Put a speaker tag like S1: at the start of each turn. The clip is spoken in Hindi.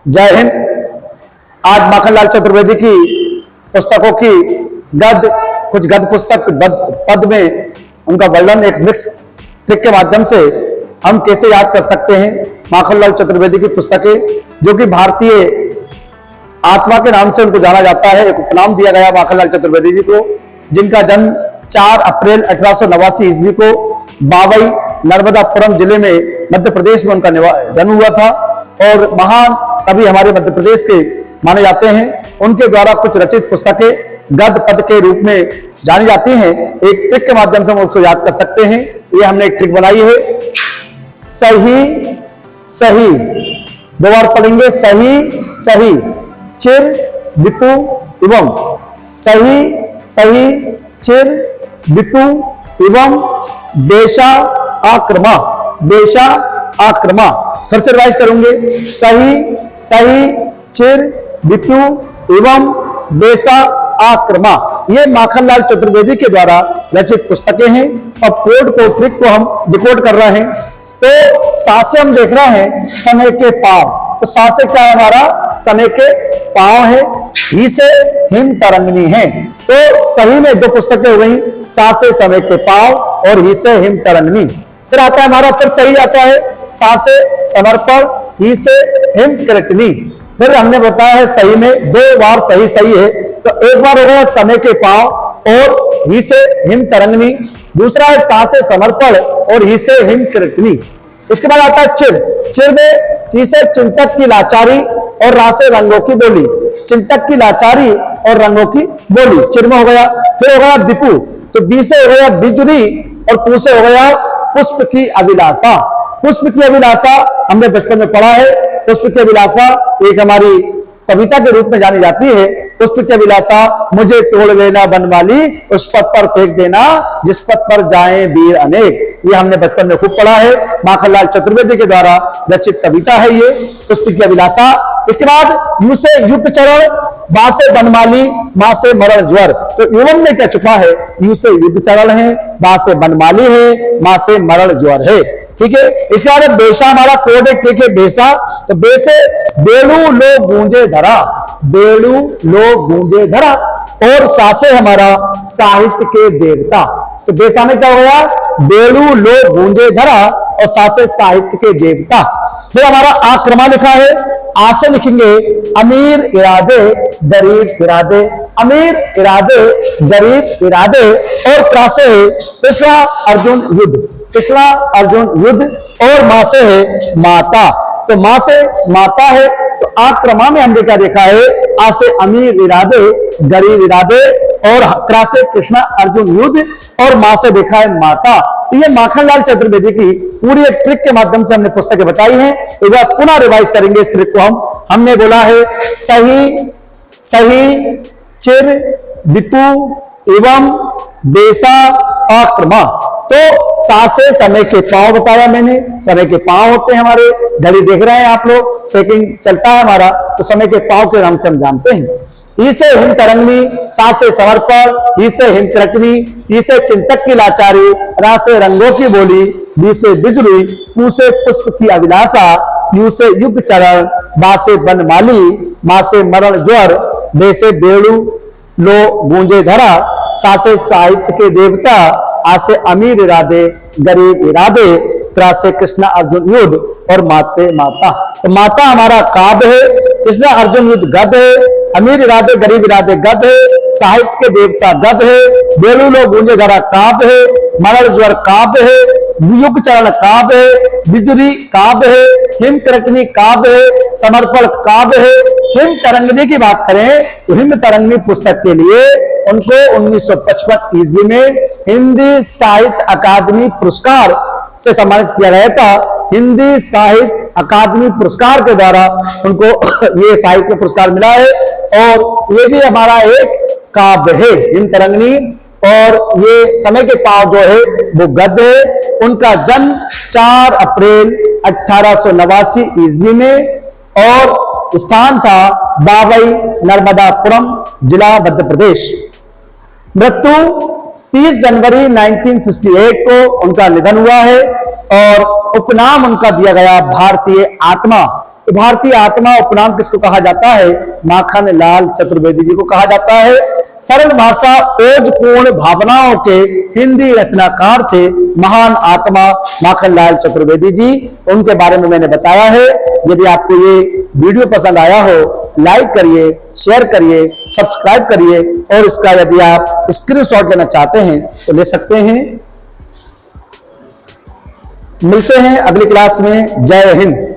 S1: जय हिंद। आज माखनलाल चतुर्वेदी की पुस्तकों की कुछ गद्य पुस्तक पद में उनका वर्णन एक मिक्स ट्रिक के माध्यम से हम कैसे याद कर सकते हैं। माखनलाल चतुर्वेदी की पुस्तकें जो कि भारतीय आत्मा के नाम से उनको जाना जाता है, एक उपनाम दिया गया माखनलाल चतुर्वेदी जी को, जिनका जन्म 4 अप्रैल 1889 ईस्वी को बावई नर्मदापुरम जिले में मध्य प्रदेश में उनका जन्म हुआ था और महान कवि हमारे मध्य प्रदेश के माने जाते हैं। उनके द्वारा कुछ रचित पुस्तकें गद्य पद के रूप में जानी जाती हैं। एक ट्रिक के माध्यम से हम उसको याद कर सकते हैं। ये हमने एक ट्रिक बनाई है, सही सही, दो बार पढ़ेंगे, सही सही, चिर विपु एवं, सही सही, चिर विपु एवं, बेशा आक्रमा, बेशा आक्रमा। फिर से रिवाइज करूंगे, सही सही, चिर विपु एवं, बेशा आक्रमा। ये माखनलाल चतुर्वेदी के द्वारा रचित पुस्तकें हैं। अब कोड को ट्रिक को हम डिकोड कर रहे हैं। तो सा से हम देख रहे हैं समय के पाव, तो सा से क्या है हमारा, समय के पाव है। ही से हिम तरंगनी है। तो सही में दो पुस्तकें हो गई, सा से समय के पाव और ही से हिम तरंगनी। फिर आता है हमारा, फिर सही आता है, सा से समर्पण, ही से हिम किरटनी। फिर हमने बताया है सही में 2 बार सही सही है, तो एक बार हो गया समय के पाव और ही से हिम तरंगनी, दूसरा है सा से समर्पण और ही से हिम किरटनी। इसके बाद आता है चिर, चिर में ची से चिंतक की लाचारी और रा से रंगों की बोली, चिंतक की लाचारी और रंगों की बोली, चिर में हो गया। फिर हो गया विपु, तो बी से हो गया बिजुरी और पू से हो गया पुष्प की अभिलाषा। पुष्प की अभिलाषा हमने बचपन में पढ़ा है। पुष्प की अभिलाषा एक हमारी कविता के रूप में जानी जाती है। पुष्प की अभिलाषा, मुझे तोड़ लेना बनमाली, उस पथ पर फेंक देना जिस पथ पर जाएं वीर अनेक। ये हमने बचपन में खूब पढ़ा है। माखनलाल चतुर्वेदी के द्वारा रचित कविता है ये पुष्प की अभिलाषा। इसके बाद यू से युक्त चरण, बा से बनमाली, मां से मरण ज्वर। तो एवं में क्या छुपा है, यू से युक्त चरण है, बा से बनमाली है, मां से मरण ज्वर है। ठीक है। इसके बाद बेशा हमारा कोड एक ठीक है, बेशा, तो बे से बेड़ू लो गूंजे धरा, बेड़ू लो गूंजे धरा। और सा से हमारा साहित्य के देवता, तो बेशा में क्या हो गया, बेड़ू लो गूंजे धरा और सा से साहित्य के देवता। फिर हमारा आक्रमा लिखा है, आ से लिखेंगे अमीर इरादे गरीब इरादे, अमीर इरादे गरीब इरादे। और त्रा से है कृष्णा अर्जुन युद्ध, कृष्णा अर्जुन युद्ध। और मां से है माता, तो मां से माता है। तो आक्रमा में हमने क्या देखा है, आ से अमीर इरादे गरीब इरादे और त्रा से कृष्णा अर्जुन युद्ध और मां से देखा है माता। तो ये माखनलाल चतुर्वेदी की पूरी एक ट्रिक के माध्यम से हमने पुस्तकें बताई हैं। एक बार पुनः रिवाइज करेंगे इस ट्रिक को। हमने बोला है सही सही, चिर विपु एवं, बेशा आक्रमा। तो सा से समय के पांव बताया मैंने, समय के पांव होते हैं हमारे, घड़ी देख रहे हैं आप लोग, सेकंड चलता है हमारा, तो समय के पांव के नाम से हम जानते हैं। ही से हिम तरंगनी, सा से समर्पण, ही से हिम किरटनी, ची से चिंतक की लाचारी, रा से रंगों की बोली, बी से बिजली, पू से पुष्प की अभिलाषा, यू से युग चरण, बा से बनमाली, मां से मरण ज्वर, बे से बेड़ू लो गूंजे धरा, सा से साहित्य के देवता, आ से अमीर इरादे गरीब इरादे, त्रा से कृष्णा अर्जुन युद्ध और माते माता। तो माता हमारा काव्य है, कृष्णा अर्जुन युद्ध गद्य है, अमीर इरादे गरीब इरादे गद्य है, साहित्य के देवता गद्य है, बेलू लो गूंजे धरा काव्य है, मरण ज्वर काव्य है, युग चरण काव्य है, बिजुरी काव्य है, हिम किरटनी काव्य है, समर्पण काव्य है। हिम तरंगनी की बात करें तो हिम तरंगनी पुस्तक के लिए उनको 1955 ईस्वी में हिंदी साहित्य अकादमी पुरस्कार से सम्मानित किया गया था। हिंदी साहित्य अकादमी पुरस्कार के द्वारा उनको ये साहित्य पुरस्कार मिला है और ये भी हमारा एक काव्य है हिम तरंगनी। और ये समय के पांव जो है वो गद्य है। उनका जन्म 4 अप्रैल 1889 ईस्वी में और स्थान था बावई नर्मदापुरम जिला मध्य प्रदेश। मृत्यु 30 जनवरी 1968 को उनका निधन हुआ है और उपनाम उनका दिया गया भारतीय आत्मा। भारतीय आत्मा उपनाम किसको कहा जाता है? माखन लाल चतुर्वेदी जी को कहा जाता है। सरल भाषा ओजपूर्ण भावनाओं के हिंदी रचनाकार थे महान आत्मा माखन लाल चतुर्वेदी जी। उनके बारे में मैंने बताया है। यदि आपको ये वीडियो पसंद आया हो, लाइक करिए, शेयर करिए, सब्सक्राइब करिए, और इसका यदि आप स्क्रीनशॉट लेना चाहते हैं तो ले सकते हैं। मिलते हैं अगली क्लास में। जय हिंद।